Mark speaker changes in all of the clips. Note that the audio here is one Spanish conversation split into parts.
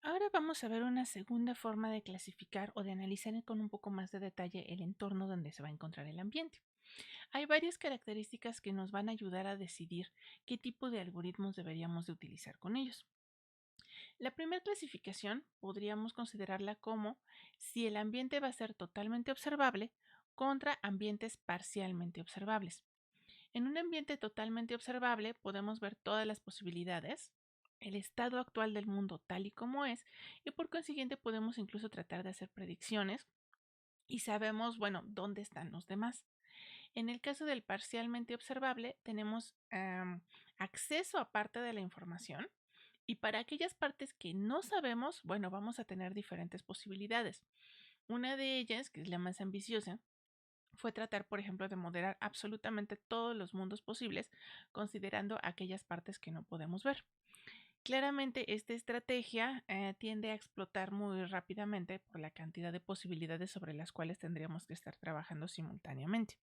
Speaker 1: Ahora vamos a ver una segunda forma de clasificar o de analizar con un poco más de detalle el entorno donde se va a encontrar el ambiente. Hay varias características que nos van a ayudar a decidir qué tipo de algoritmos deberíamos de utilizar con ellos. La primera clasificación podríamos considerarla como si el ambiente va a ser totalmente observable contra ambientes parcialmente observables. En un ambiente totalmente observable podemos ver todas las posibilidades, el estado actual del mundo tal y como es, y por consiguiente podemos incluso tratar de hacer predicciones y sabemos, bueno, dónde están los demás. En el caso del parcialmente observable, tenemos acceso a parte de la información y para aquellas partes que no sabemos, bueno, vamos a tener diferentes posibilidades. Una de ellas, que es la más ambiciosa, fue tratar, por ejemplo, de moderar absolutamente todos los mundos posibles, considerando aquellas partes que no podemos ver. Claramente, esta estrategia tiende a explotar muy rápidamente por la cantidad de posibilidades sobre las cuales tendríamos que estar trabajando simultáneamente.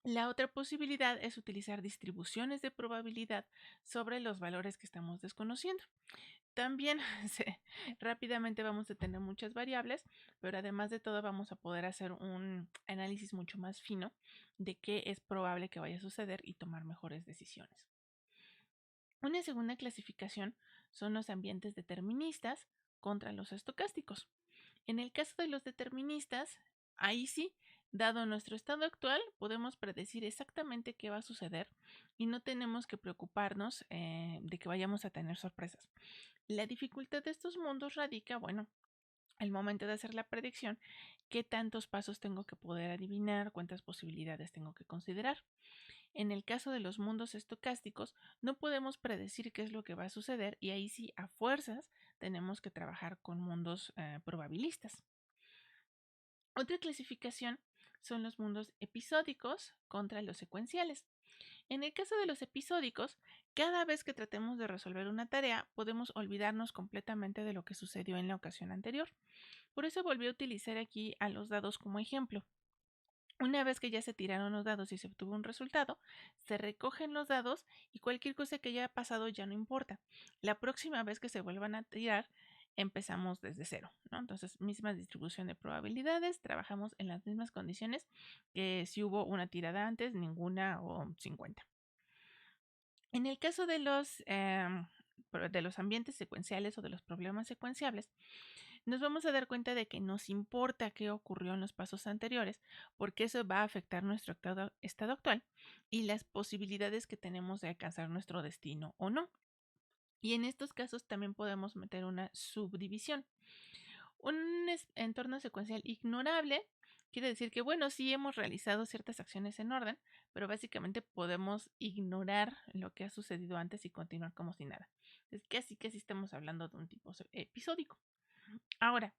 Speaker 1: La otra posibilidad es utilizar distribuciones de probabilidad sobre los valores que estamos desconociendo. También rápidamente vamos a tener muchas variables, pero además de todo vamos a poder hacer un análisis mucho más fino de qué es probable que vaya a suceder y tomar mejores decisiones. Una segunda clasificación son los ambientes deterministas contra los estocásticos. En el caso de los deterministas, ahí sí, dado nuestro estado actual, podemos predecir exactamente qué va a suceder y no tenemos que preocuparnos de que vayamos a tener sorpresas. La dificultad de estos mundos radica, bueno, al momento de hacer la predicción, qué tantos pasos tengo que poder adivinar, cuántas posibilidades tengo que considerar. En el caso de los mundos estocásticos, no podemos predecir qué es lo que va a suceder y ahí sí, a fuerzas, tenemos que trabajar con mundos probabilistas. Otra clasificación son los mundos episódicos contra los secuenciales. En el caso de los episódicos, cada vez que tratemos de resolver una tarea, podemos olvidarnos completamente de lo que sucedió en la ocasión anterior. Por eso volví a utilizar aquí a los dados como ejemplo. Una vez que ya se tiraron los dados y se obtuvo un resultado, se recogen los dados y cualquier cosa que haya pasado ya no importa. La próxima vez que se vuelvan a tirar, empezamos desde cero, ¿no? Entonces, misma distribución de probabilidades, trabajamos en las mismas condiciones que si hubo una tirada antes, ninguna o 50. En el caso de los ambientes secuenciales o de los problemas secuenciables, nos vamos a dar cuenta de que nos importa qué ocurrió en los pasos anteriores, porque eso va a afectar nuestro estado actual y las posibilidades que tenemos de alcanzar nuestro destino o no. Y en estos casos también podemos meter una subdivisión. Un entorno secuencial ignorable quiere decir que, bueno, sí hemos realizado ciertas acciones en orden, pero básicamente podemos ignorar lo que ha sucedido antes y continuar como si nada. Es casi estamos hablando de un tipo episódico. Ahora,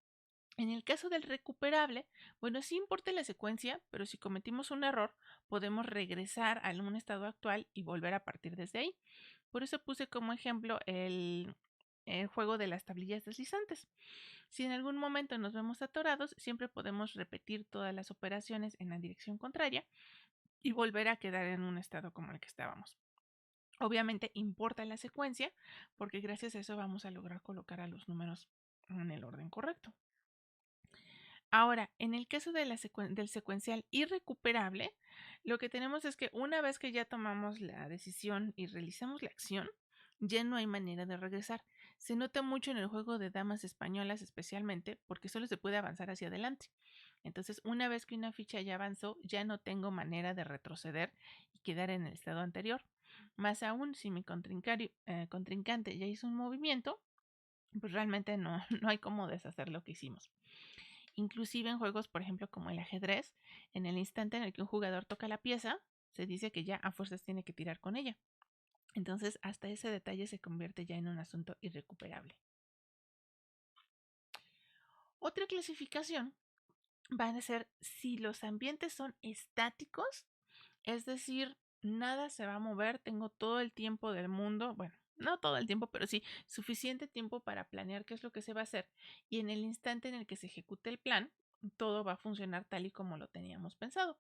Speaker 1: en el caso del recuperable, bueno, sí importa la secuencia, pero si cometimos un error, podemos regresar a un estado actual y volver a partir desde ahí. Por eso puse como ejemplo el juego de las tablillas deslizantes. Si en algún momento nos vemos atorados, siempre podemos repetir todas las operaciones en la dirección contraria y volver a quedar en un estado como el que estábamos. Obviamente importa la secuencia porque gracias a eso vamos a lograr colocar a los números en el orden correcto. Ahora, en el caso de del secuencial irrecuperable, lo que tenemos es que una vez que ya tomamos la decisión y realizamos la acción, ya no hay manera de regresar. Se nota mucho en el juego de damas españolas especialmente porque solo se puede avanzar hacia adelante. Entonces, una vez que una ficha ya avanzó, ya no tengo manera de retroceder y quedar en el estado anterior. Más aún, si mi contrincante ya hizo un movimiento, pues realmente no, no hay cómo deshacer lo que hicimos. Inclusive en juegos, por ejemplo, como el ajedrez, en el instante en el que un jugador toca la pieza, se dice que ya a fuerzas tiene que tirar con ella. Entonces, hasta ese detalle se convierte ya en un asunto irrecuperable. Otra clasificación van a ser si los ambientes son estáticos, es decir, nada se va a mover, tengo todo el tiempo del mundo, bueno, no todo el tiempo, pero sí suficiente tiempo para planear qué es lo que se va a hacer y en el instante en el que se ejecute el plan, todo va a funcionar tal y como lo teníamos pensado.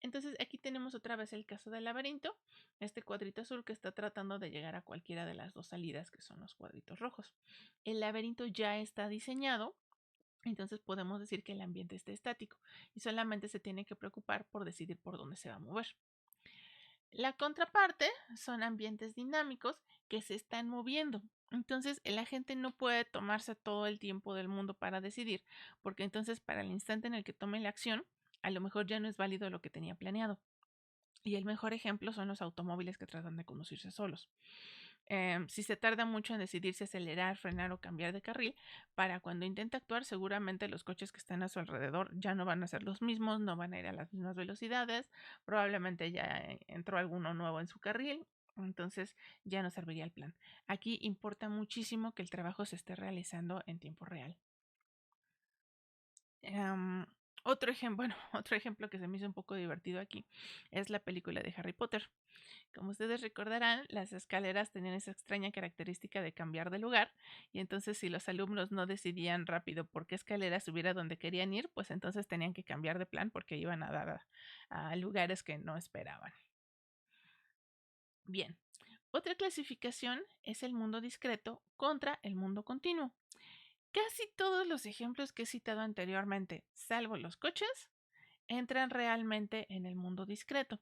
Speaker 1: Entonces aquí tenemos otra vez el caso del laberinto, este cuadrito azul que está tratando de llegar a cualquiera de las dos salidas que son los cuadritos rojos. El laberinto ya está diseñado, entonces podemos decir que el ambiente está estático y solamente se tiene que preocupar por decidir por dónde se va a mover. La contraparte son ambientes dinámicos que se están moviendo. Entonces el agente no puede tomarse todo el tiempo del mundo para decidir, porque entonces para el instante en el que tome la acción, a lo mejor ya no es válido lo que tenía planeado. Y el mejor ejemplo son los automóviles que tratan de conducirse solos. Si se tarda mucho en decidir si acelerar, frenar o cambiar de carril, para cuando intente actuar, seguramente los coches que están a su alrededor ya no van a ser los mismos, no van a ir a las mismas velocidades, probablemente ya entró alguno nuevo en su carril, entonces ya no serviría el plan. Aquí importa muchísimo que el trabajo se esté realizando en tiempo real. Otro ejemplo, bueno, otro ejemplo que se me hizo un poco divertido aquí es la película de Harry Potter. Como ustedes recordarán, las escaleras tenían esa extraña característica de cambiar de lugar y entonces si los alumnos no decidían rápido por qué escalera subir a donde querían ir, pues entonces tenían que cambiar de plan porque iban a dar a lugares que no esperaban. Bien, otra clasificación es el mundo discreto contra el mundo continuo. Casi todos los ejemplos que he citado anteriormente, salvo los coches, entran realmente en el mundo discreto.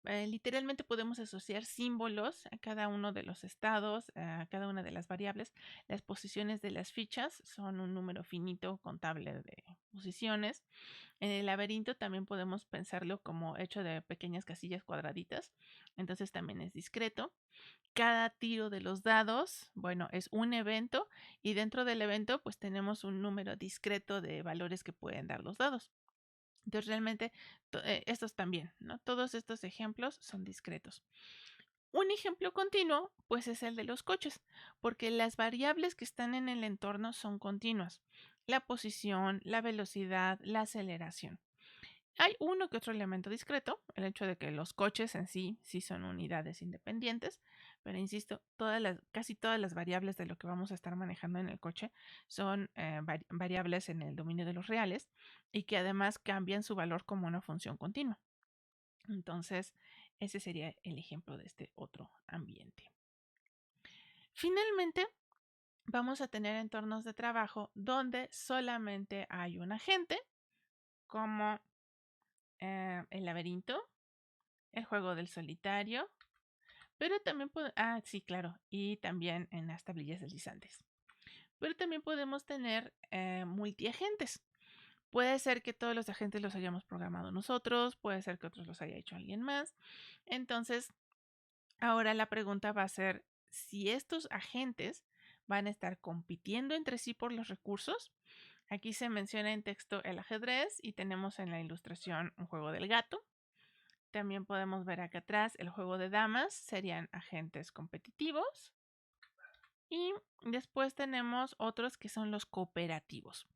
Speaker 1: Literalmente podemos asociar símbolos a cada uno de los estados, a cada una de las variables. Las posiciones de las fichas son un número finito contable de posiciones. En el laberinto también podemos pensarlo como hecho de pequeñas casillas cuadraditas, entonces también es discreto. Cada tiro de los dados, bueno, es un evento y dentro del evento pues tenemos un número discreto de valores que pueden dar los dados. Entonces realmente estos también, ¿no? Todos estos ejemplos son discretos. Un ejemplo continuo, pues es el de los coches, porque las variables que están en el entorno son continuas. La posición, la velocidad, la aceleración. Hay uno que otro elemento discreto, el hecho de que los coches en sí sí son unidades independientes, pero insisto, casi todas las variables de lo que vamos a estar manejando en el coche son variables en el dominio de los reales y que además cambian su valor como una función continua. Entonces, ese sería el ejemplo de este otro ambiente. Finalmente, vamos a tener entornos de trabajo donde solamente hay un agente, como el laberinto, el juego del solitario, pero también sí, claro, y también en las tablillas deslizantes. Pero también podemos tener multiagentes. Puede ser que todos los agentes los hayamos programado nosotros, puede ser que otros los haya hecho alguien más. Entonces, ahora la pregunta va a ser si estos agentes van a estar compitiendo entre sí por los recursos. Aquí se menciona en texto el ajedrez y tenemos en la ilustración un juego del gato. También podemos ver acá atrás el juego de damas, serían agentes competitivos. Y después tenemos otros que son los cooperativos.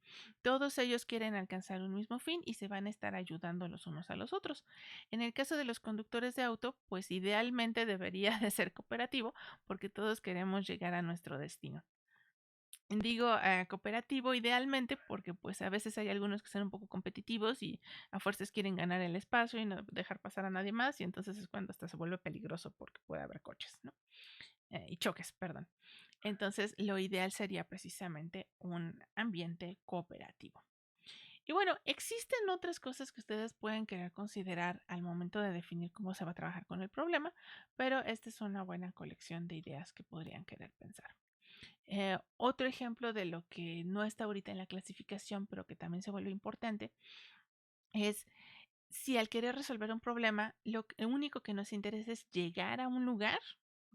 Speaker 1: Todos ellos quieren alcanzar un mismo fin y se van a estar ayudando los unos a los otros. En el caso de los conductores de auto, pues idealmente debería de ser cooperativo porque todos queremos llegar a nuestro destino. Digo cooperativo idealmente porque pues a veces hay algunos que son un poco competitivos y a fuerzas quieren ganar el espacio y no dejar pasar a nadie más y entonces es cuando hasta se vuelve peligroso porque puede haber coches, ¿no? Y choques, perdón. Entonces lo ideal sería precisamente un ambiente cooperativo. Y bueno, existen otras cosas que ustedes pueden querer considerar al momento de definir cómo se va a trabajar con el problema, pero esta es una buena colección de ideas que podrían querer pensar. Otro ejemplo de lo que no está ahorita en la clasificación, pero que también se vuelve importante, es si al querer resolver un problema, lo único que nos interesa es llegar a un lugar,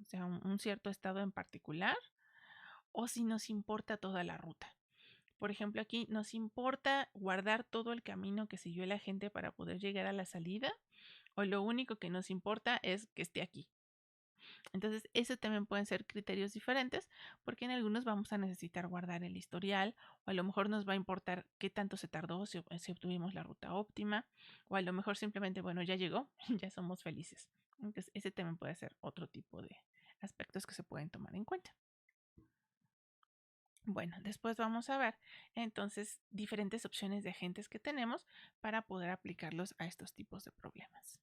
Speaker 1: o sea, un cierto estado en particular, o si nos importa toda la ruta. Por ejemplo, aquí nos importa guardar todo el camino que siguió la gente para poder llegar a la salida, o lo único que nos importa es que esté aquí. Entonces, eso también pueden ser criterios diferentes, porque en algunos vamos a necesitar guardar el historial, o a lo mejor nos va a importar qué tanto se tardó, si obtuvimos la ruta óptima, o a lo mejor simplemente, bueno, ya llegó, ya somos felices. Entonces, ese también puede ser otro tipo de aspectos que se pueden tomar en cuenta. Bueno, después vamos a ver entonces diferentes opciones de agentes que tenemos para poder aplicarlos a estos tipos de problemas.